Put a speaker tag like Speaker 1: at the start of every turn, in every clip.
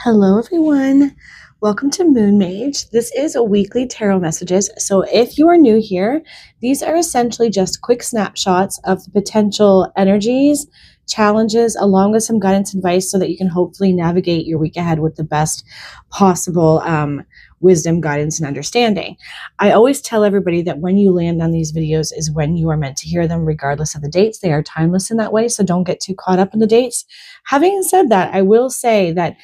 Speaker 1: Hello, everyone. Welcome to Moon Mage. This is a weekly tarot messages. So if you are new here, these are essentially just quick snapshots of the potential energies, challenges, along with some guidance advice so that you can hopefully navigate your week ahead with the best possible wisdom, guidance, and understanding. I always tell everybody that when you land on these videos is when you are meant to hear them, regardless of the dates. They are timeless in that way, so don't get too caught up in the dates. Having said that, I will say that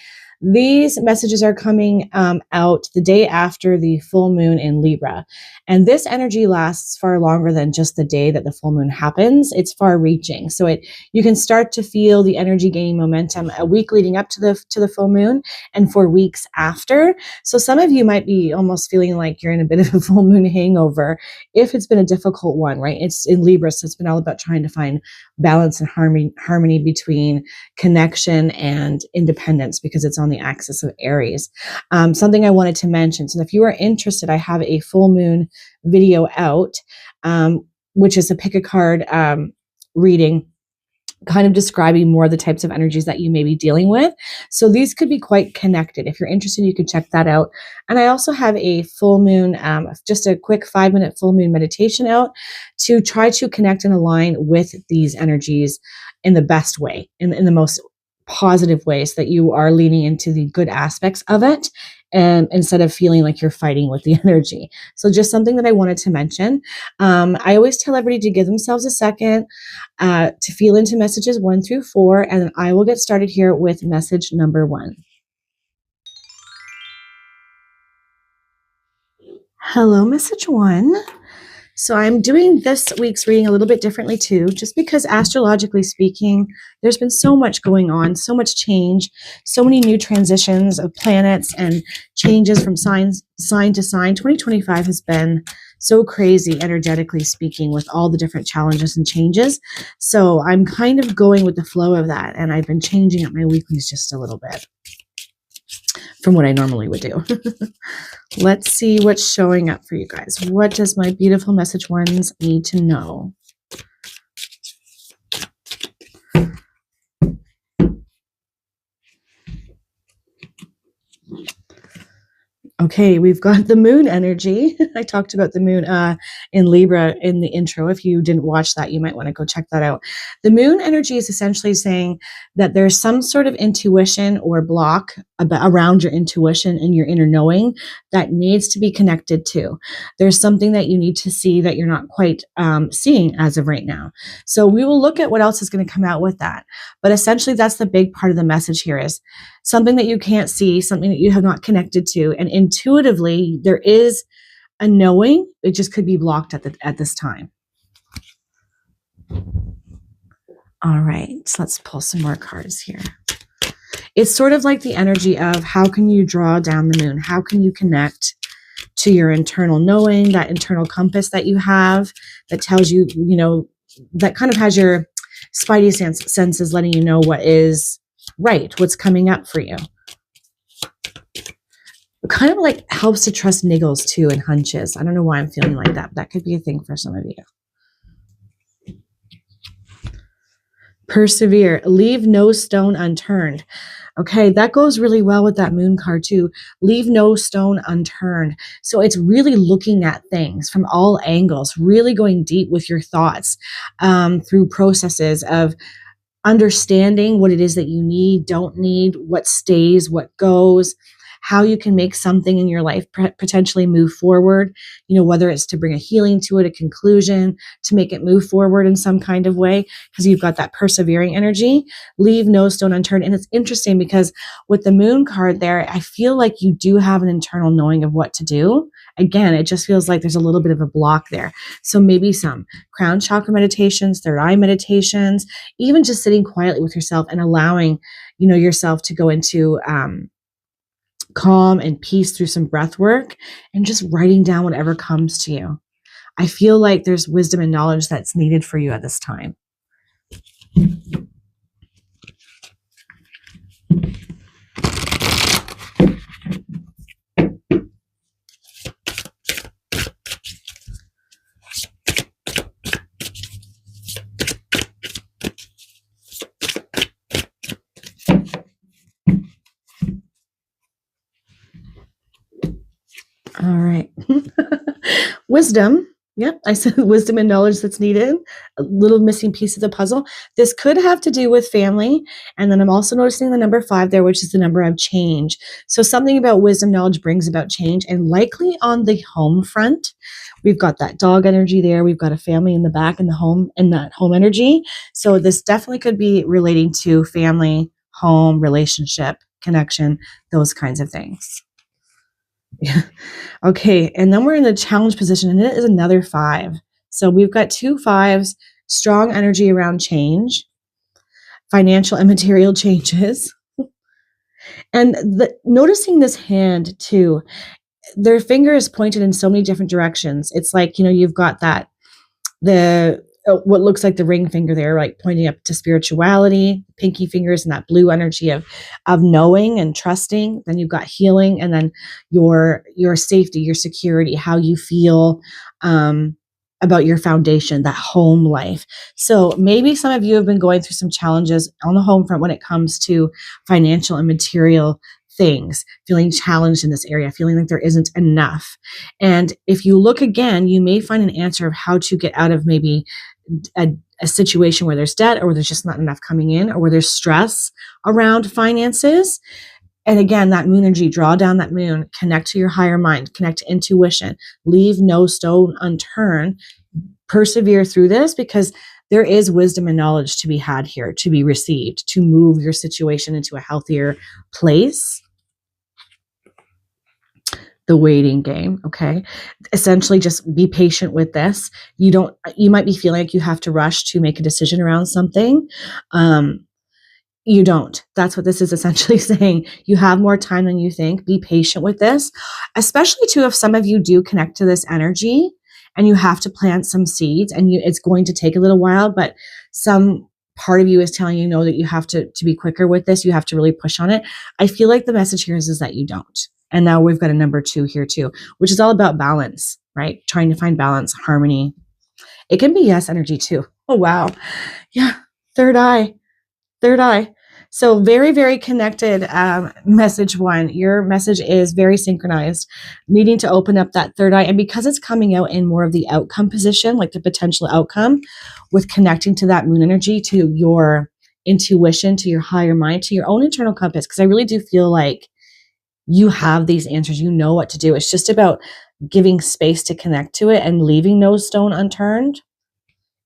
Speaker 1: these messages are coming out the day after the full moon in Libra. And this energy lasts far longer than just the day that the full moon happens. It's far reaching. So you can start to feel the energy gaining momentum a week leading up to the full moon and for weeks after. So some of you might be almost feeling like you're in a bit of a full moon hangover if it's been a difficult one, right? It's in Libra, so it's been all about trying to find balance and harmony between connection and independence because it's on the axis of Aries. Something I wanted to mention. So if you are interested, I have a full moon video out, which is a pick a card reading, kind of describing more of the types of energies that you may be dealing with. So these could be quite connected. If you're interested, you can check that out. And I also have a full moon, just a quick 5-minute full moon meditation out to try to connect and align with these energies in the best way, in the most positive way, so that you are leaning into the good aspects of it and instead of feeling like you're fighting with the energy. So just something that I wanted to mention. I always tell everybody to give themselves a second to feel into messages 1 through 4, and then I will get started here with message number 1. Hello, message 1. So I'm doing this week's reading a little bit differently too, just because astrologically speaking, there's been so much going on, so much change, so many new transitions of planets and changes from sign to sign. 2025 has been so crazy energetically speaking with all the different challenges and changes. So I'm kind of going with the flow of that, and I've been changing up my weeklies just a little bit from what I normally would do. Let's see what's showing up for you guys. What does my beautiful message ones need to know? Okay, we've got the moon energy. I talked about the moon in Libra in the intro. If you didn't watch that, you might want to go check that out. The moon energy is essentially saying that there's some sort of intuition or block around your intuition and your inner knowing that needs to be connected to. There's something that you need to see that you're not quite seeing as of right now. So we will look at what else is going to come out with that. But essentially, that's the big part of the message here is something that you can't see, something that you have not connected to. And intuitively, there is a knowing. It just could be blocked at this time. All right, so let's pull some more cards here. It's sort of like the energy of how can you draw down the moon? How can you connect to your internal knowing, that internal compass that you have that tells you, that kind of has your spidey senses letting you know what is right, what's coming up for you. It kind of like helps to trust niggles too and hunches. I don't know why I'm feeling like that, but that could be a thing for some of you. Persevere, leave no stone unturned. Okay, that goes really well with that moon card too. Leave no stone unturned. So it's really looking at things from all angles, really going deep with your thoughts through processes of understanding what it is that you need, don't need, what stays, what goes, how you can make something in your life potentially move forward, whether it's to bring a healing to it, a conclusion, to make it move forward in some kind of way, because you've got that persevering energy. Leave no stone unturned. And it's interesting because with the moon card there, I feel like you do have an internal knowing of what to do. Again, it just feels like there's a little bit of a block there. So maybe some crown chakra meditations, third eye meditations, even just sitting quietly with yourself and allowing, yourself to go into calm and peace through some breath work and just writing down whatever comes to you. I feel like there's wisdom and knowledge that's needed for you at this time. Wisdom. Yep, I said wisdom and knowledge that's needed. A little missing piece of the puzzle. This could have to do with family. And then I'm also noticing the number 5 there, which is the number of change. So something about wisdom, knowledge brings about change. And likely on the home front, we've got that dog energy there. We've got a family in the back in the home and that home energy. So this definitely could be relating to family, home, relationship, connection, those kinds of things. Yeah. Okay. And then we're in the challenge position, and it is another 5. So we've got 2 5s, strong energy around change, financial and material changes. And noticing this hand too, their finger is pointed in so many different directions. It's like, you've got what looks like the ring finger there, like pointing up to spirituality, pinky fingers, and that blue energy of knowing and trusting. Then you've got healing, and then your safety, your security, how you feel about your foundation, that home life. So maybe some of you have been going through some challenges on the home front when it comes to financial and material things, feeling challenged in this area, feeling like there isn't enough. And if you look again, you may find an answer of how to get out of maybe a situation where there's debt, or where there's just not enough coming in, or where there's stress around finances. And again, that moon energy, draw down that moon, connect to your higher mind, connect to intuition, leave no stone unturned, persevere through this, because there is wisdom and knowledge to be had here, to be received, to move your situation into a healthier place. The waiting game. Okay. Essentially just be patient with this. You might be feeling like you have to rush to make a decision around something. You don't. That's what this is essentially saying. You have more time than you think. Be patient with this, especially too, if some of you do connect to this energy and you have to plant some seeds, and it's going to take a little while, but some part of you is telling you, that you have to be quicker with this. You have to really push on it. I feel like the message here is that you don't. And now we've got a number 2 here too, which is all about balance, right? Trying to find balance, harmony. It can be yes energy too. Oh, wow. Yeah. Third eye. So very, very connected. Message 1, your message is very synchronized, needing to open up that third eye. And because it's coming out in more of the outcome position, like the potential outcome, with connecting to that moon energy, to your intuition, to your higher mind, to your own internal compass. Because I really do feel like you have these answers. You know what to do. It's just about giving space to connect to it and leaving no stone unturned.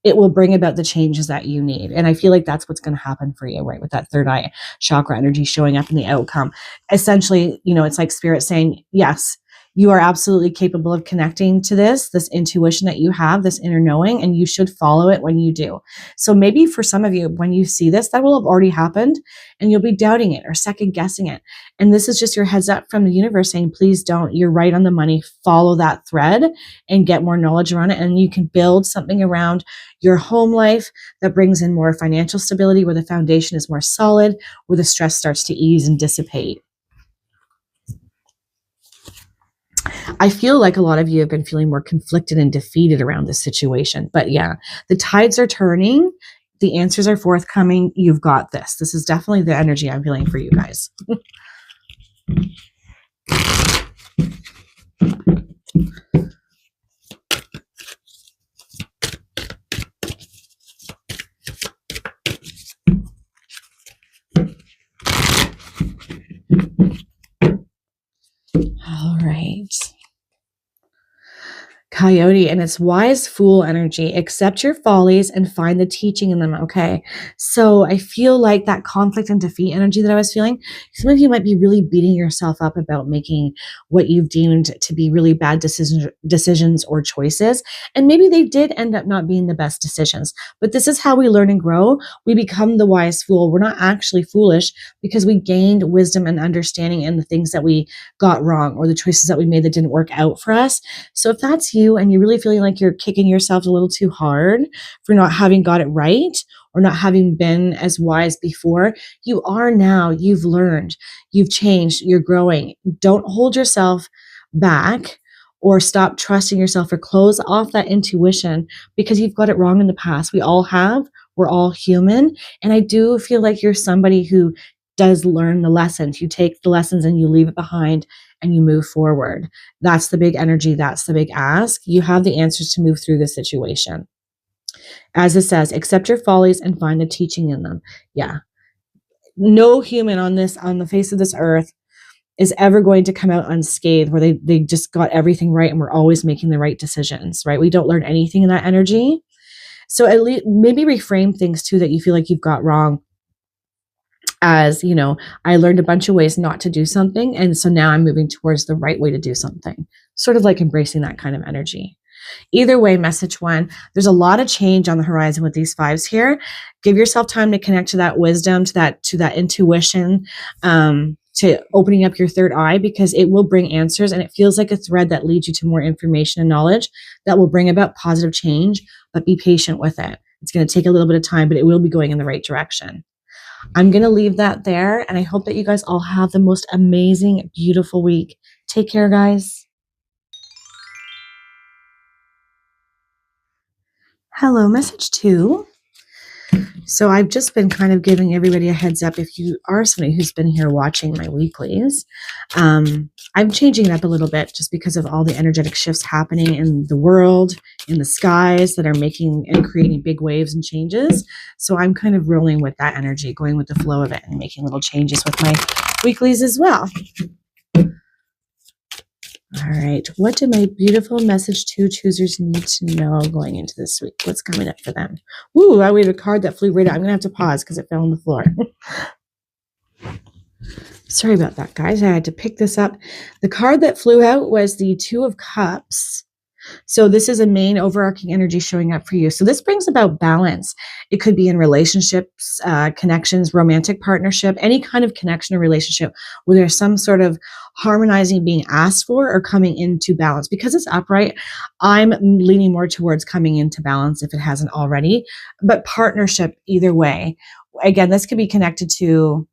Speaker 1: It will bring about the changes that you need. And I feel like that's what's going to happen for you, right? With that third eye chakra energy showing up in the outcome. Essentially, it's like spirit saying, yes, you are absolutely capable of connecting to this intuition that you have, this inner knowing, and you should follow it when you do. So maybe for some of you, when you see this, that will have already happened, and you'll be doubting it or second guessing it. And this is just your heads up from the universe saying, please don't. You're right on the money. Follow that thread and get more knowledge around it. And you can build something around your home life that brings in more financial stability, where the foundation is more solid, where the stress starts to ease and dissipate. I feel like a lot of you have been feeling more conflicted and defeated around this situation. But yeah, the tides are turning. The answers are forthcoming. You've got this. This is definitely the energy I'm feeling for you guys. All right. Coyote, and it's wise fool energy. Accept your follies and find the teaching in them. Okay. So I feel like that conflict and defeat energy that I was feeling, some of you might be really beating yourself up about making what you've deemed to be really bad decisions or choices. And maybe they did end up not being the best decisions, but this is how we learn and grow. We become the wise fool. We're not actually foolish because we gained wisdom and understanding in the things that we got wrong, or the choices that we made that didn't work out for us. So if that's you, and you're really feeling like you're kicking yourself a little too hard for not having got it right, or not having been as wise before, you are now. You've learned, you've changed, you're growing. Don't hold yourself back or stop trusting yourself, or close off that intuition because you've got it wrong in the past. We all have. We're all human. And I do feel like you're somebody who does learn the lessons. You take the lessons and you leave it behind and you move forward. That's the big energy. That's the big ask. You have the answers to move through this situation. As it says, accept your follies and find the teaching in them. Yeah. No human on the face of this earth is ever going to come out unscathed where they just got everything right and we're always making the right decisions, right? We don't learn anything in that energy. So at least maybe reframe things too that you feel like you've got wrong as, I learned a bunch of ways not to do something. And so now I'm moving towards the right way to do something, sort of like embracing that kind of energy. Either way, message one, there's a lot of change on the horizon with these fives here. Give yourself time to connect to that wisdom, to that intuition, to opening up your third eye, because it will bring answers and it feels like a thread that leads you to more information and knowledge that will bring about positive change, but be patient with it. It's going to take a little bit of time, but it will be going in the right direction. I'm going to leave that there, and I hope that you guys all have the most amazing, beautiful week. Take care, guys. Hello, message two. So I've just been kind of giving everybody a heads up. If you are somebody who's been here watching my weeklies, I'm changing it up a little bit just because of all the energetic shifts happening in the world, in the skies that are making and creating big waves and changes. So I'm kind of rolling with that energy, going with the flow of it and making little changes with my weeklies as well. All right. What do my beautiful message two choosers need to know going into this week? What's coming up for them? Ooh, I waited a card that flew right out. I'm going to have to pause because it fell on the floor. Sorry about that, guys. I had to pick this up. The card that flew out was the Two of Cups. So this is a main overarching energy showing up for you. So this brings about balance. It could be in relationships, connections, romantic partnership, any kind of connection or relationship where there's some sort of harmonizing being asked for or coming into balance. Because it's upright, I'm leaning more towards coming into balance if it hasn't already. But partnership either way. Again, this could be connected to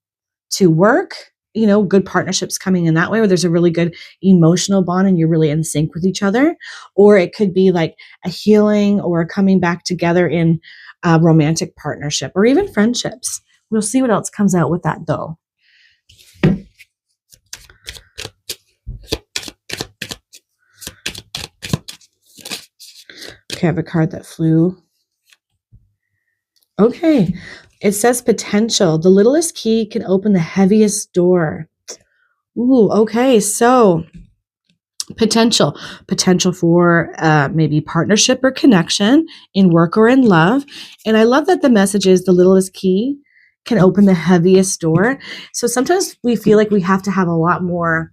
Speaker 1: work. Good partnerships coming in that way, where there's a really good emotional bond and you're really in sync with each other. Or it could be like a healing or a coming back together in a romantic partnership or even friendships. We'll see what else comes out with that though. Okay, I have a card that flew. Okay. It says potential. The littlest key can open the heaviest door. Ooh, okay. So potential for maybe partnership or connection in work or in love. And I love that the message is the littlest key can open the heaviest door. So sometimes we feel like we have to have a lot more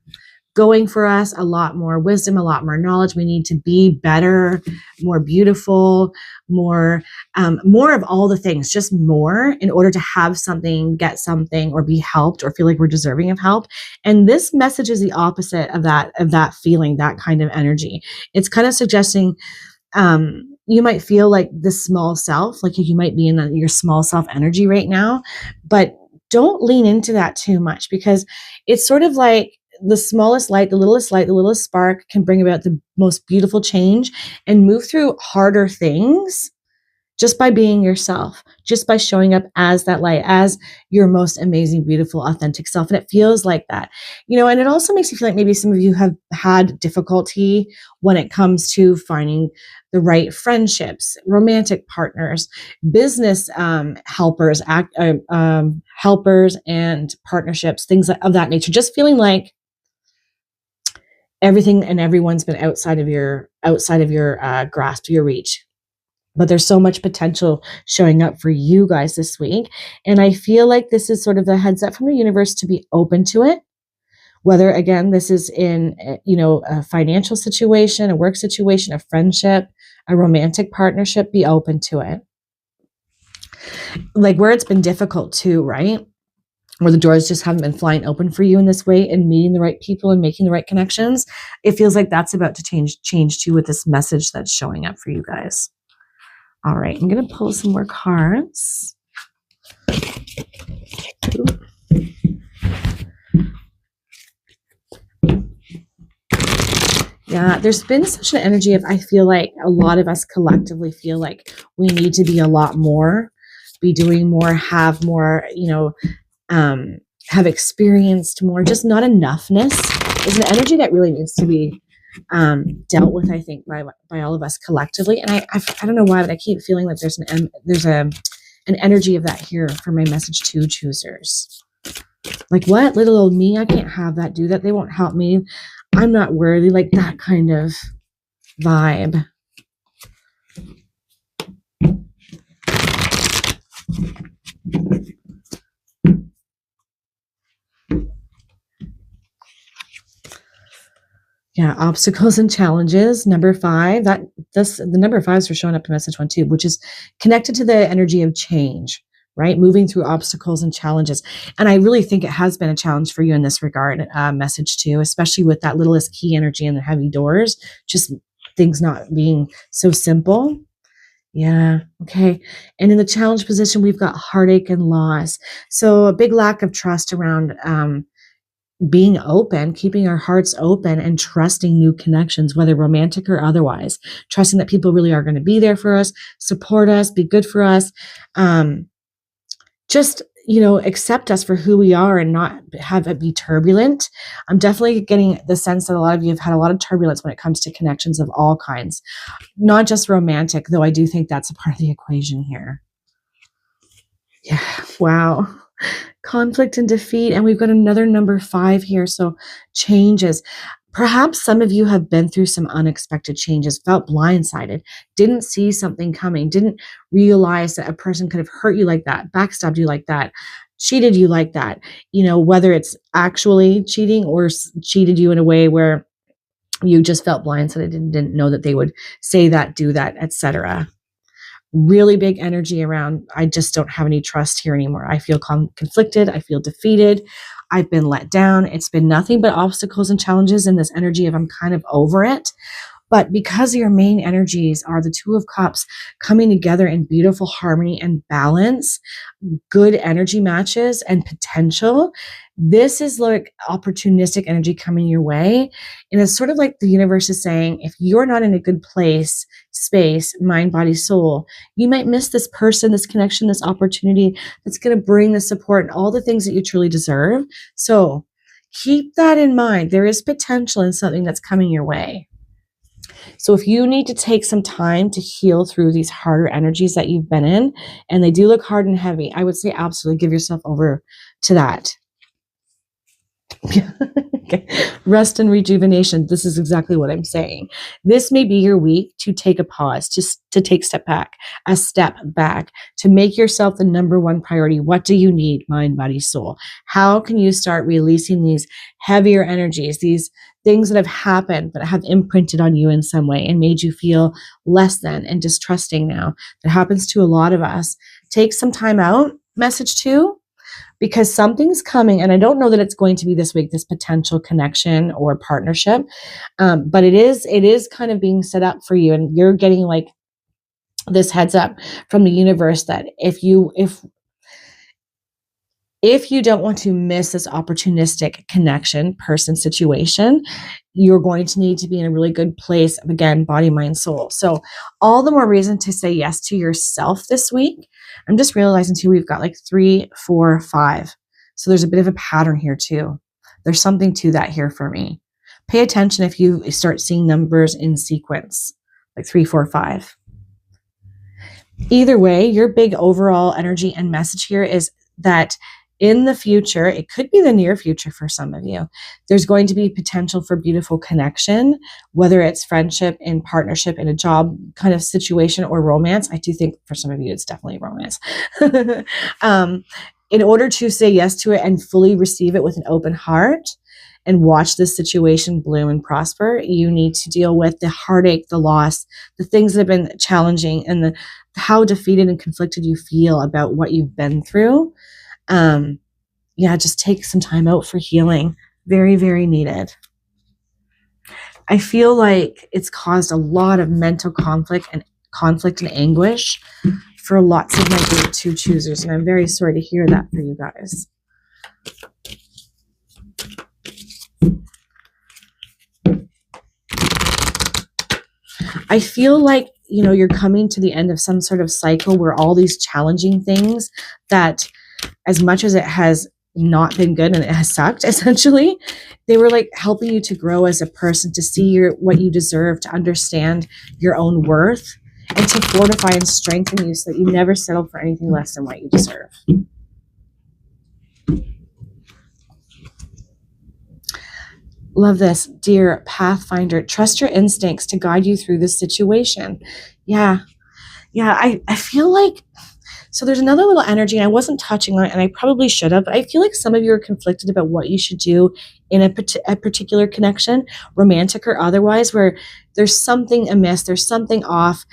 Speaker 1: going for us, a lot more wisdom, a lot more knowledge. We need to be better, more beautiful, more of all the things, just more in order to have something, get something, or be helped, or feel like we're deserving of help. And this message is the opposite of that feeling, that kind of energy. It's kind of suggesting you might feel like the small self, like you might be in your small self energy right now, but don't lean into that too much, because it's sort of like the smallest light, the littlest spark can bring about the most beautiful change and move through harder things just by being yourself, just by showing up as that light, as your most amazing, beautiful, authentic self. And it feels like that, and it also makes you feel like maybe some of you have had difficulty when it comes to finding the right friendships, romantic partners, business helpers, helpers and partnerships, things of that nature. Just feeling like everything and everyone's been outside of your grasp, your reach. But there's so much potential showing up for you guys this week. And I feel like this is sort of the heads up from the universe to be open to it. Whether, again, this is in, a financial situation, a work situation, a friendship, a romantic partnership, be open to it. Like where it's been difficult too, right? Where the doors just haven't been flying open for you in this way and meeting the right people and making the right connections. It feels like that's about to change too with this message that's showing up for you guys. All right, I'm going to pull some more cards. Yeah, there's been such an energy of, I feel like a lot of us collectively feel like we need to be a lot more, be doing more, have more, have experienced more, just not enoughness is an energy that really needs to be dealt with, I think, by all of us collectively. And I don't know why, but I keep feeling that there's an energy of that here for my message to choosers. Like, what? Little old me, I can't have that, do that. They won't help me. I'm not worthy. Like that kind of vibe. Yeah, obstacles and challenges. Number 5, the number 5s are showing up in message 1 too, which is connected to the energy of change, right? Moving through obstacles and challenges. And I really think it has been a challenge for you in this regard, message 2, especially with that littlest key energy and the heavy doors, just things not being so simple. Yeah. Okay. And in the challenge position, we've got heartache and loss. So a big lack of trust around, being open, keeping our hearts open and trusting new connections, whether romantic or otherwise, trusting that people really are going to be there for us, support us, be good for us. Just, accept us for who we are and not have it be turbulent. I'm definitely getting the sense that a lot of you have had a lot of turbulence when it comes to connections of all kinds, not just romantic, though I do think that's a part of the equation here. Yeah. Wow. Conflict and defeat. And we've got another number 5 here. So changes. Perhaps some of you have been through some unexpected changes, felt blindsided, didn't see something coming, didn't realize that a person could have hurt you like that, backstabbed you like that, cheated you like that, whether it's actually cheating or cheated you in a way where you just felt blindsided and didn't know that they would say that, do that, etc. Really big energy around, I just don't have any trust here anymore. I feel conflicted. I feel defeated. I've been let down. It's been nothing but obstacles and challenges in this energy of I'm kind of over it. But because your main energies are the Two of Cups coming together in beautiful harmony and balance, good energy matches and potential, this is like opportunistic energy coming your way. And it's sort of like the universe is saying, if you're not in a good place, space, mind, body, soul, you might miss this person, this connection, this opportunity that's going to bring the support and all the things that you truly deserve. So keep that in mind. There is potential in something that's coming your way. So if you need to take some time to heal through these harder energies that you've been in, and they do look hard and heavy, I would say absolutely give yourself over to that. Okay. Rest and rejuvenation. This is exactly what I'm saying. This may be your week to take a pause, just to take a step back, to make yourself the number one priority. What do you need? Mind, body, soul. How can you start releasing these heavier energies, these things that have happened that have imprinted on you in some way and made you feel less than and distrusting now? That happens to a lot of us. Take some time out, message 2. Because something's coming, and I don't know that it's going to be this week, this potential connection or partnership, but it is kind of being set up for you, and you're getting like this heads up from the universe that if you don't want to miss this opportunistic connection, person, situation, you're going to need to be in a really good place of, again, body, mind, soul. So all the more reason to say yes to yourself this week. I'm just realizing too, we've got like 3, 4, 5. So there's a bit of a pattern here too. There's something to that here for me. Pay attention if you start seeing numbers in sequence, like 3, 4, 5. Either way, your big overall energy and message here is that in the future, it could be the near future for some of you, there's going to be potential for beautiful connection, whether it's friendship, in partnership, in a job kind of situation, or romance. I do think for some of you, it's definitely romance. In order to say yes to it and fully receive it with an open heart and watch this situation bloom and prosper, you need to deal with the heartache, the loss, the things that have been challenging, and how defeated and conflicted you feel about what you've been through. Just take some time out for healing. Very, very needed. I feel like it's caused a lot of mental conflict and anguish for lots of my group 2 choosers. And I'm very sorry to hear that for you guys. I feel like, you're coming to the end of some sort of cycle where all these challenging things that, as much as it has not been good and it has sucked, essentially. They were like helping you to grow as a person, to see what you deserve, to understand your own worth, and to fortify and strengthen you so that you never settle for anything less than what you deserve. Love this. Dear Pathfinder, trust your instincts to guide you through this situation. Yeah. I feel like, so there's another little energy, and I wasn't touching on it, and I probably should have, but I feel like some of you are conflicted about what you should do in a particular connection, romantic or otherwise, where there's something amiss, there's something off.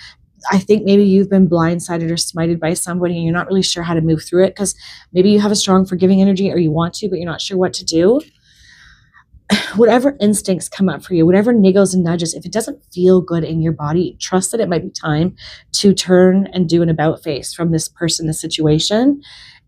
Speaker 1: I think maybe you've been blindsided or smited by somebody and you're not really sure how to move through it because maybe you have a strong forgiving energy or you want to, but you're not sure what to do. Whatever instincts come up for you, whatever niggles and nudges, if it doesn't feel good in your body, trust that it might be time to turn and do an about face from this person, this situation.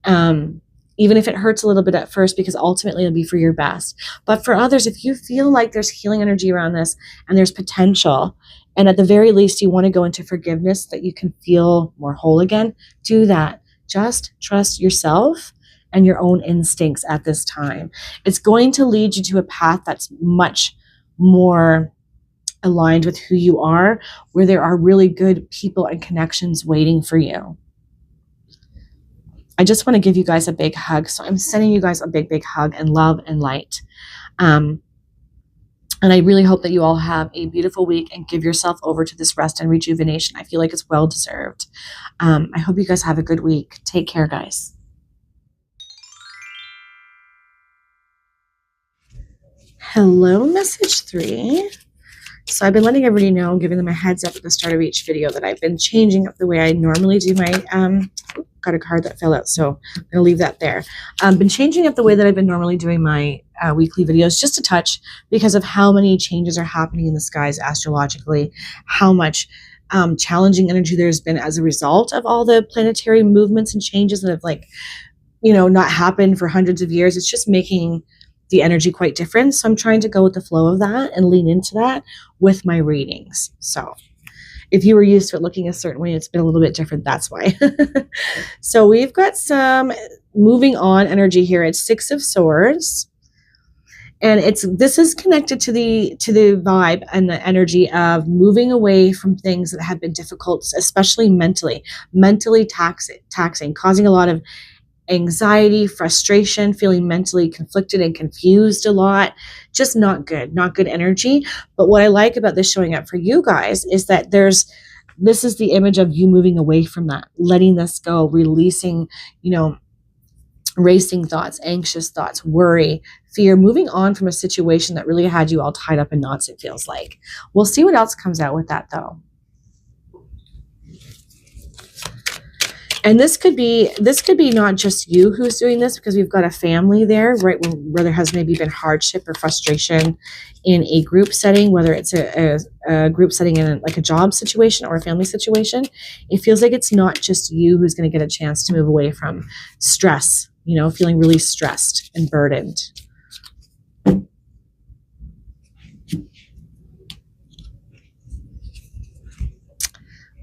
Speaker 1: Even if it hurts a little bit at first, because ultimately it'll be for your best. But for others, if you feel like there's healing energy around this and there's potential, and at the very least you want to go into forgiveness that you can feel more whole again, do that. Just trust yourself and your own instincts at this time. It's going to lead you to a path that's much more aligned with who you are, where there are really good people and connections waiting for you. I just want to give you guys a big hug. So I'm sending you guys a big, big hug and love and light. And I really hope that you all have a beautiful week and give yourself over to this rest and rejuvenation. I feel like it's well deserved. I hope you guys have a good week. Take care, guys. Hello, message 3. So I've been letting everybody know, giving them a heads up at the start of each video, that I've been changing up the way I normally do my, got a card that fell out, so I'm going to leave that there. Been changing up the way that I've been normally doing my weekly videos just a touch because of how many changes are happening in the skies astrologically, how much challenging energy there's been as a result of all the planetary movements and changes that have not happened for hundreds of years. It's just making the energy quite different. So I'm trying to go with the flow of that and lean into that with my readings. So if you were used to it looking a certain way, it's been a little bit different. That's why. So we've got some moving on energy here. It's 6 of Swords. And this is connected to the vibe and the energy of moving away from things that have been difficult, especially mentally taxing, causing a lot of anxiety, frustration, feeling mentally conflicted and confused a lot. Just not good energy. But what I like about this showing up for you guys is that this is the image of you moving away from that, letting this go, releasing, racing thoughts, anxious thoughts, worry, fear, moving on from a situation that really had you all tied up in knots, it feels like. We'll see what else comes out with that though. And this could be not just you who's doing this, because we've got a family there, right, where there has maybe been hardship or frustration in a group setting, whether it's a group setting in like a job situation or a family situation. It feels like it's not just you who's going to get a chance to move away from stress, feeling really stressed and burdened.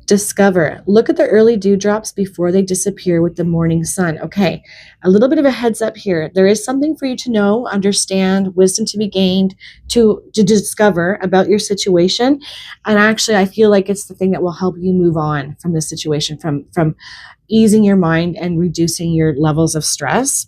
Speaker 1: Discover. Look at the early dewdrops before they disappear with the morning sun. Okay, a little bit of a heads up here. There is something for you to know, understand, wisdom to be gained, to discover about your situation. And actually, I feel like it's the thing that will help you move on from this situation, from easing your mind and reducing your levels of stress.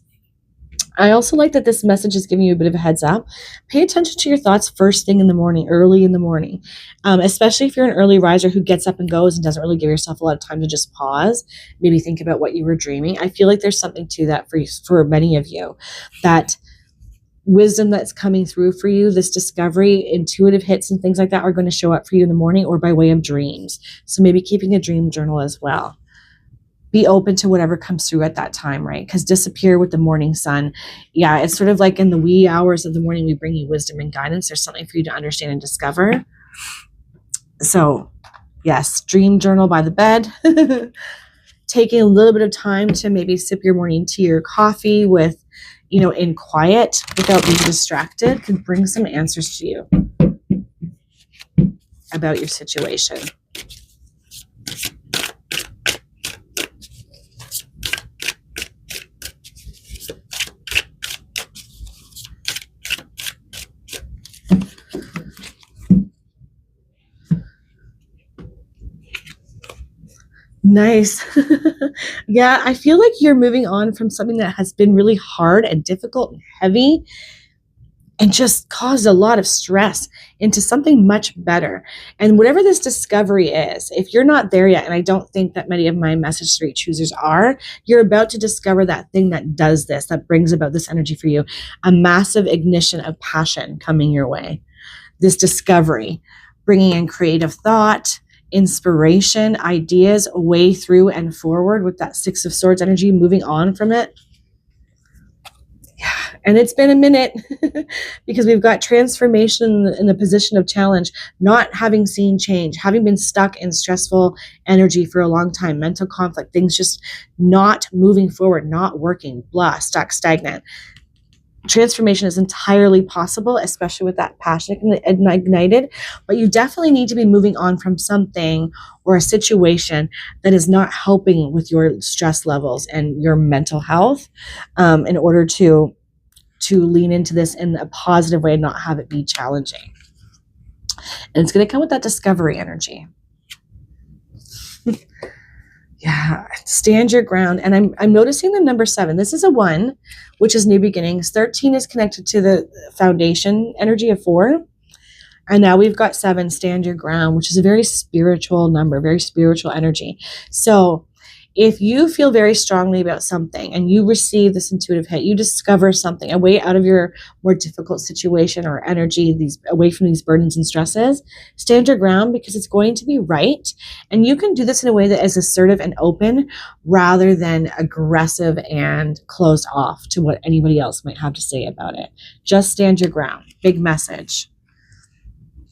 Speaker 1: I also like that this message is giving you a bit of a heads up. Pay attention to your thoughts first thing in the morning, early in the morning, especially if you're an early riser who gets up and goes and doesn't really give yourself a lot of time to just pause, maybe think about what you were dreaming. I feel like there's something to that for many of you, that wisdom that's coming through for you, this discovery, intuitive hits and things like that are going to show up for you in the morning or by way of dreams. So maybe keeping a dream journal as well. Be open to whatever comes through at that time, right? Because disappear with the morning sun. Yeah, it's sort of like in the wee hours of the morning, we bring you wisdom and guidance. There's something for you to understand and discover. So yes, dream journal by the bed. Taking a little bit of time to maybe sip your morning tea or coffee with, in quiet without being distracted can bring some answers to you about your situation. Nice. Yeah, I feel like you're moving on from something that has been really hard and difficult and heavy and just caused a lot of stress into something much better. And whatever this discovery is, if you're not there yet, and I don't think that many of my message 3 choosers are, you're about to discover that thing that does this, that brings about this energy for you, a massive ignition of passion coming your way. This discovery, bringing in creative thought, inspiration, ideas, way through and forward with that 6 of Swords energy, moving on from it. Yeah, and it's been a minute because we've got transformation in the position of challenge, not having seen change, having been stuck in stressful energy for a long time, mental conflict, things just not moving forward, not working, blah, stuck, stagnant. Transformation is entirely possible, especially with that passion ignited, but you definitely need to be moving on from something or a situation that is not helping with your stress levels and your mental health, in order to lean into this in a positive way and not have it be challenging. And it's going to come with that discovery energy. Yeah, stand your ground. And I'm noticing the number 7. This is a 1, which is new beginnings. 13 is connected to the foundation energy of 4. And now we've got 7, stand your ground, which is a very spiritual number, very spiritual energy. So if you feel very strongly about something and you receive this intuitive hit, you discover something, a way out of your more difficult situation or energy, away from these burdens and stresses, stand your ground because it's going to be right. And you can do this in a way that is assertive and open rather than aggressive and closed off to what anybody else might have to say about it. Just stand your ground. Big message.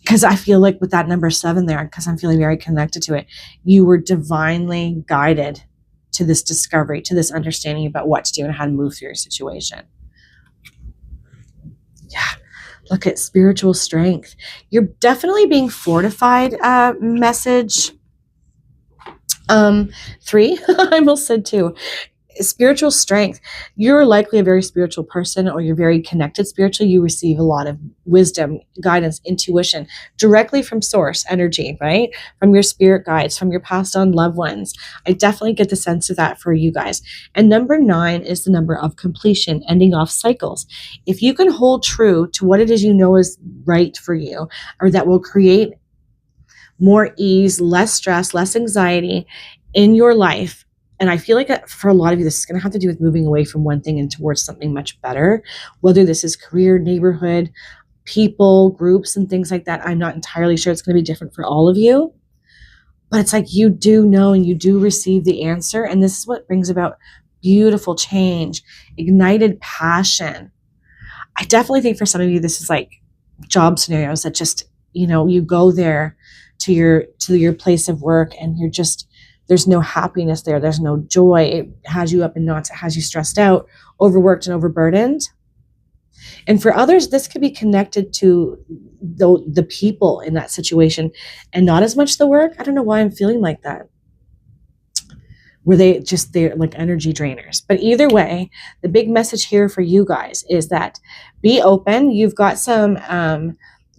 Speaker 1: Because I feel like with that number 7 there, because I'm feeling very connected to it, you were divinely guided to this discovery, to this understanding about what to do and how to move through your situation. Yeah, look at spiritual strength. You're definitely being fortified, message 3. I almost said 2. Spiritual strength. You're likely a very spiritual person, or you're very connected spiritually. You receive a lot of wisdom, guidance, intuition directly from source energy, right? From your spirit guides, from your passed on loved ones. I definitely get the sense of that for you guys. And number 9 is the number of completion, ending off cycles. If you can hold true to what it is you know is right for you, or that will create more ease, less stress, less anxiety in your life. And I feel like for a lot of you, this is going to have to do with moving away from one thing and towards something much better, whether this is career, neighborhood, people, groups, and things like that. I'm not entirely sure. It's going to be different for all of you. But it's like you do know and you do receive the answer. And this is what brings about beautiful change, ignited passion. I definitely think for some of you, this is like job scenarios that just, you go there to your place of work and you're just, there's no happiness there. There's no joy. It has you up in knots. It has you stressed out, overworked, and overburdened. And for others, this could be connected to the people in that situation and not as much the work. I don't know why I'm feeling like that. They're like energy drainers. But either way, the big message here for you guys is that be open. You've got some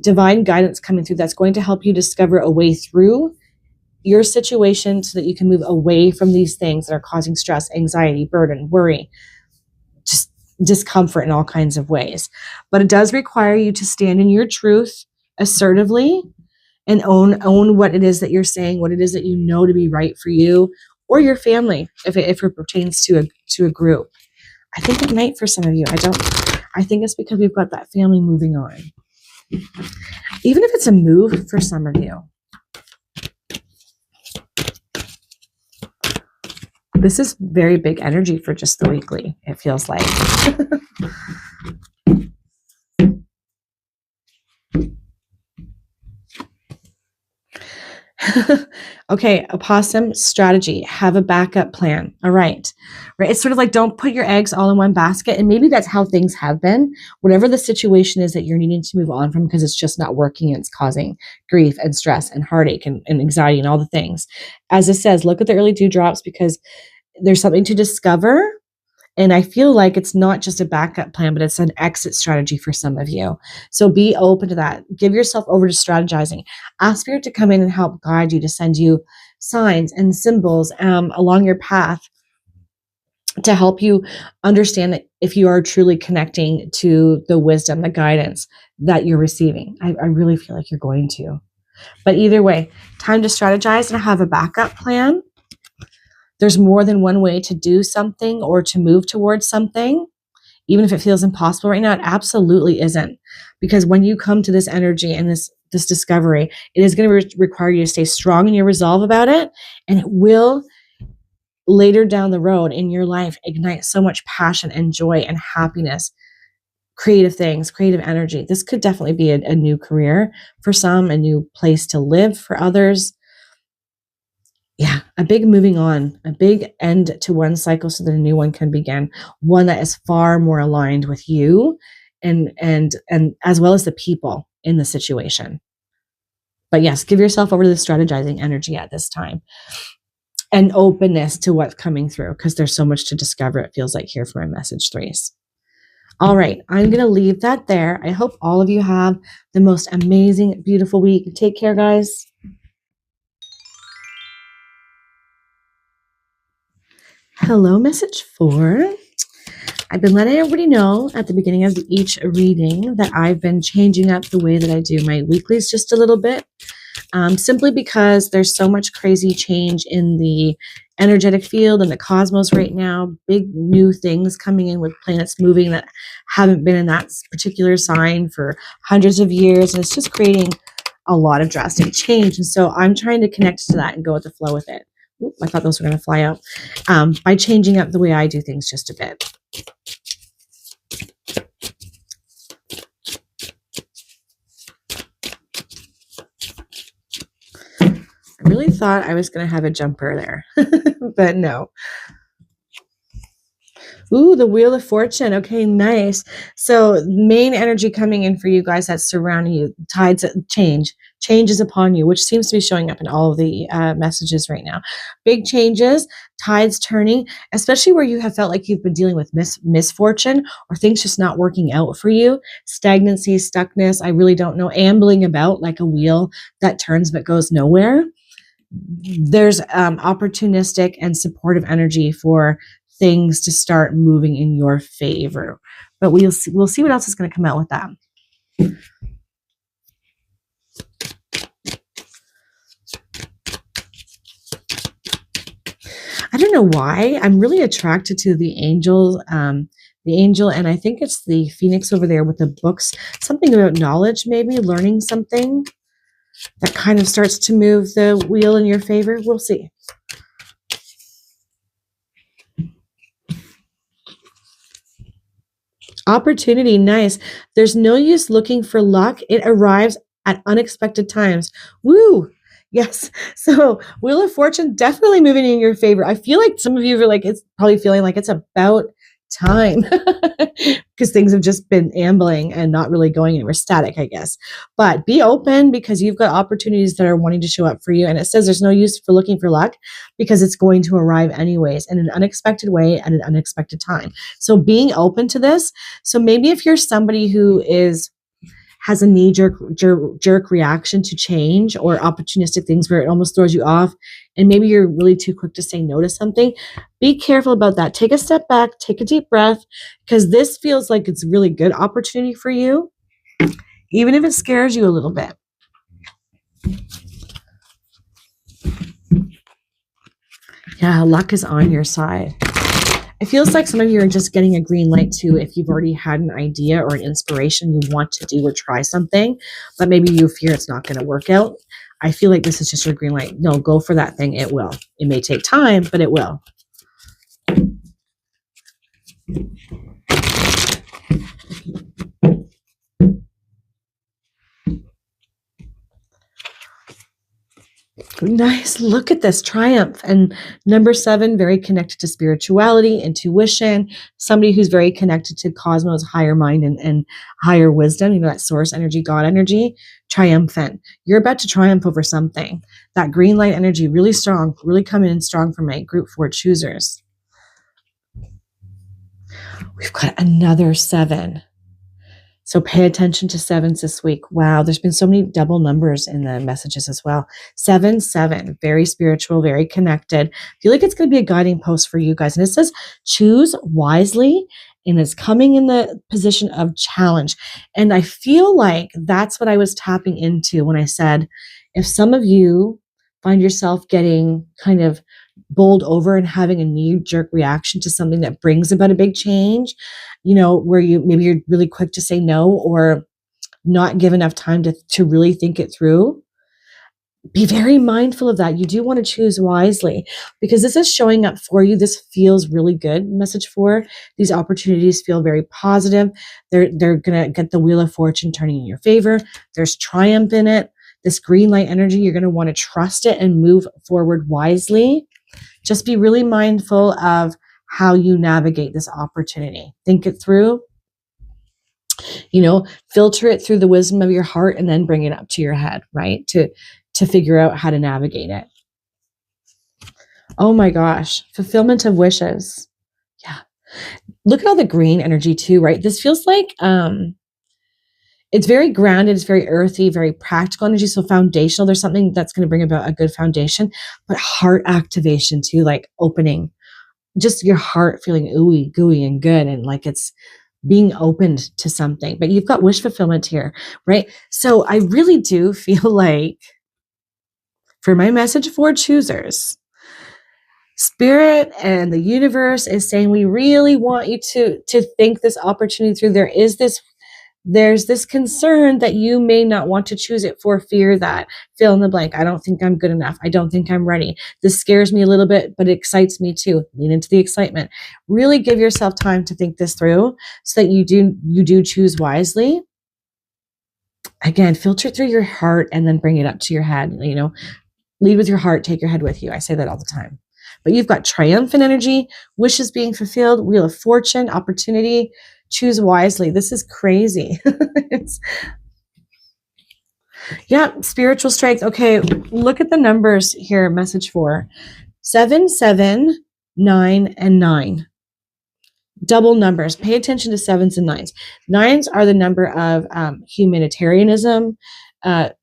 Speaker 1: divine guidance coming through that's going to help you discover a way through your situation so that you can move away from these things that are causing stress, anxiety, burden, worry, just discomfort in all kinds of ways. But it does require you to stand in your truth assertively and own what it is that you're saying, what it is that you know to be right for you or your family, if it pertains to a group. I think it might for some of you. I think it's because we've got that family moving on. Even if it's a move for some of you. This is very big energy for just the weekly, it feels like. Okay, opossum strategy. Have a backup plan. All right. It's sort of like don't put your eggs all in one basket. And maybe that's how things have been. Whatever the situation is that you're needing to move on from because it's just not working and it's causing grief and stress and heartache and anxiety and all the things. As it says, look at the early dewdrops because there's something to discover. And I feel like it's not just a backup plan, but it's an exit strategy for some of you. So be open to that. Give yourself over to strategizing. Ask Spirit to come in and help guide you, to send you signs and symbols along your path to help you understand that if you are truly connecting to the wisdom, the guidance that you're receiving. I really feel like you're going to. But either way, time to strategize and have a backup plan. There's more than one way to do something or to move towards something. Even if it feels impossible right now, it absolutely isn't. Because when you come to this energy and this discovery, it is going to require you to stay strong in your resolve about it. And it will later down the road in your life ignite so much passion and joy and happiness, creative things, creative energy. This could definitely be a new career for some, a new place to live for others. Yeah, a big moving on, a big end to one cycle so that a new one can begin, one that is far more aligned with you and as well as the people in the situation. But yes, give yourself over to the strategizing energy at this time and openness to what's coming through, because there's so much to discover, it feels like, here for my message threes. All right, I'm going to leave that there. I hope all of you have the most amazing, beautiful week. Take care, guys. Hello, message 4. I've been letting everybody know at the beginning of each reading that I've been changing up the way that I do my weeklies just a little bit, simply because there's so much crazy change in the energetic field and the cosmos right now. Big new things coming in with planets moving that haven't been in that particular sign for hundreds of years. And it's just creating a lot of drastic change. And so I'm trying to connect to that and go with the flow with it. Oop, I thought those were going to fly out. By changing up the way I do things just a bit. I really thought I was going to have a jumper there, but no. Ooh, the Wheel of Fortune. Okay, nice. So main energy coming in for you guys that's surrounding you. Tides change. Change is upon you, which seems to be showing up in all of the messages right now. Big changes, tides turning, especially where you have felt like you've been dealing with misfortune or things just not working out for you. Stagnancy, stuckness, I really don't know. Ambling about like a wheel that turns but goes nowhere. There's opportunistic and supportive energy for things to start moving in your favor. But we'll see what else is going to come out with that. I don't know why. I'm really attracted to the angel, and I think it's the Phoenix over there with the books. Something about knowledge, maybe learning something that kind of starts to move the wheel in your favor. We'll see. Opportunity, nice. There's no use looking for luck. It arrives at unexpected times. Woo! Yes. So Wheel of Fortune definitely moving in your favor. I feel like some of you are like, it's probably feeling like it's about time because things have just been ambling and not really going anywhere, static, I guess. But be open because you've got opportunities that are wanting to show up for you. And it says there's no use for looking for luck because it's going to arrive anyways in an unexpected way at an unexpected time. So being open to this. So maybe if you're somebody who has a knee-jerk reaction to change or opportunistic things where it almost throws you off, and maybe you're really too quick to say no to something, be careful about that. Take a step back, take a deep breath, because this feels like it's a really good opportunity for you, even if it scares you a little bit. Yeah, luck is on your side. It feels like some of you are just getting a green light too if you've already had an idea or an inspiration you want to do or try something, but maybe you fear it's not going to work out. I feel like this is just your green light. No, go for that thing. It will. It may take time, but it will. Nice. Look at this triumph. And number 7, very connected to spirituality, intuition, somebody who's very connected to cosmos, higher mind and higher wisdom, you know, that source energy, God energy, triumphant. You're about to triumph over something. That green light energy, really strong, really coming in strong for my group 4 choosers. We've got another 7. So pay attention to sevens this week. Wow, there's been so many double numbers in the messages as well. 7, very spiritual, very connected. I feel like it's going to be a guiding post for you guys. And it says choose wisely, and it's coming in the position of challenge. And I feel like that's what I was tapping into when I said, if some of you find yourself getting kind of bowled over and having a knee-jerk reaction to something that brings about a big change, where maybe you're really quick to say no or not give enough time to really think it through, be very mindful of that. You do want to choose wisely because this is showing up for you. This feels really good. Message 4, these opportunities feel very positive. They're going to get the wheel of fortune turning in your favor. There's triumph in it. This green light energy, you're going to want to trust it and move forward wisely. Just be really mindful of how you navigate this opportunity. Think it through, filter it through the wisdom of your heart and then bring it up to your head, right? To figure out how to navigate it. Oh my gosh. Fulfillment of wishes. Yeah. Look at all the green energy too, right? This feels like, it's very grounded, it's very earthy, very practical energy, so foundational. There's something that's going to bring about a good foundation, but heart activation too, like opening, just your heart feeling ooey, gooey, and good, and like it's being opened to something. But you've got wish fulfillment here, right? So I really do feel like for my message for choosers, Spirit and the universe is saying, we really want you to think this opportunity through. There's this concern that you may not want to choose it for fear that fill in the blank. I don't think I'm good enough. I don't think I'm ready. This scares me a little bit, but it excites me too. Lean into the excitement. Really give yourself time to think this through so that you do choose wisely. Again, filter through your heart and then bring it up to your head. Lead with your heart, take your head with you. I say that all the time. But you've got triumphant energy, wishes being fulfilled, wheel of fortune, opportunity. Choose wisely. This is crazy. Spiritual strength. Okay, look at the numbers here. Message 4. 7, 9, and 9. Double numbers. Pay attention to 7s and 9s. 9s are the number of humanitarianism,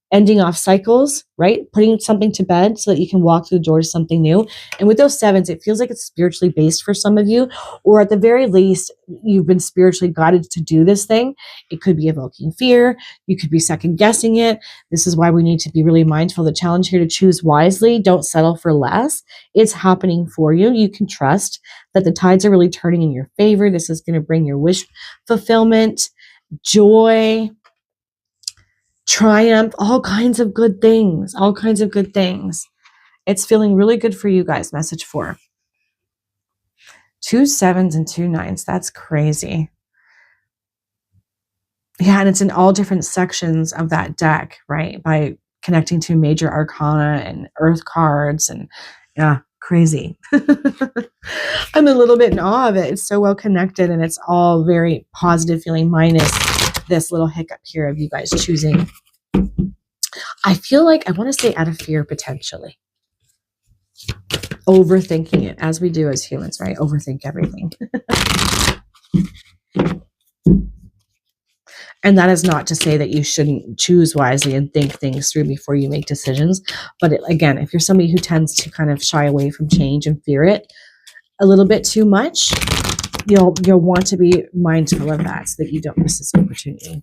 Speaker 1: ending off cycles, right? Putting something to bed so that you can walk through the door to something new. And with those 7s, it feels like it's spiritually based for some of you, or at the very least, you've been spiritually guided to do this thing. It could be evoking fear. You could be second guessing it. This is why we need to be really mindful. The challenge here to choose wisely. Don't settle for less. It's happening for you. You can trust that the tides are really turning in your favor. This is going to bring your wish fulfillment, joy, triumph, all kinds of good things, It's feeling really good for you guys. Message 4. 2 7s and 2 9s. That's crazy. Yeah, and it's in all different sections of that deck, right? By connecting to major arcana and earth cards and crazy. I'm a little bit in awe of it. It's so well connected and it's all very positive feeling minus this little hiccup here of you guys choosing. I feel like I want to say out of fear potentially. Overthinking it as we do as humans, right? Overthink everything. And that is not to say that you shouldn't choose wisely and think things through before you make decisions. But again, if you're somebody who tends to kind of shy away from change and fear it a little bit too much, you'll want to be mindful of that so that you don't miss this opportunity.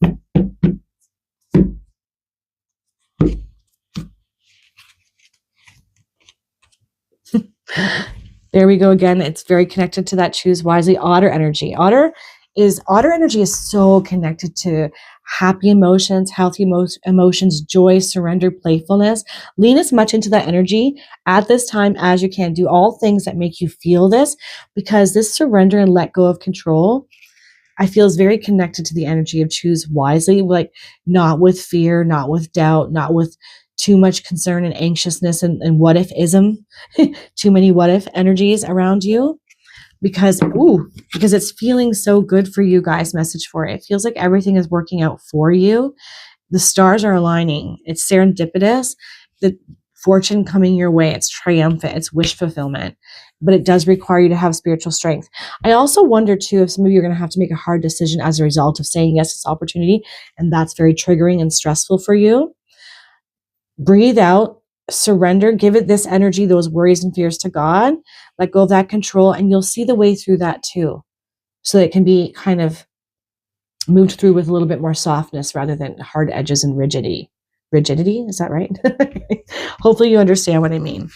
Speaker 1: There we go again. It's very connected to that choose wisely. Otter energy. Otter energy is so connected to happy emotions, healthy emotions, joy, surrender, playfulness. Lean as much into that energy at this time as you can. Do all things that make you feel this, because this surrender and let go of control, I feel, is very connected to the energy of choose wisely, like not with fear, not with doubt, not with too much concern and anxiousness and what if-ism, too many what if energies around you. Because it's feeling so good for you guys. Message 4. It feels like everything is working out for you. The stars are aligning. It's serendipitous. The fortune coming your way. It's triumphant. It's wish fulfillment. but it does require you to have spiritual strength. I also wonder too if some of you are going to have to make a hard decision as a result of saying yes to this opportunity, and that's very triggering and stressful for you. Breathe out, surrender, give it this energy, those worries and fears to God, let go of that control, and you'll see the way through that too. So that it can be kind of moved through with a little bit more softness rather than hard edges and rigidity. Rigidity, is that right? Hopefully you understand what I mean.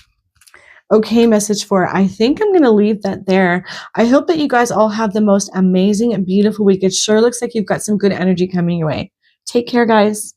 Speaker 1: Okay, message 4. I think I'm going to leave that there. I hope that you guys all have the most amazing and beautiful week. It sure looks like you've got some good energy coming your way. Take care, guys.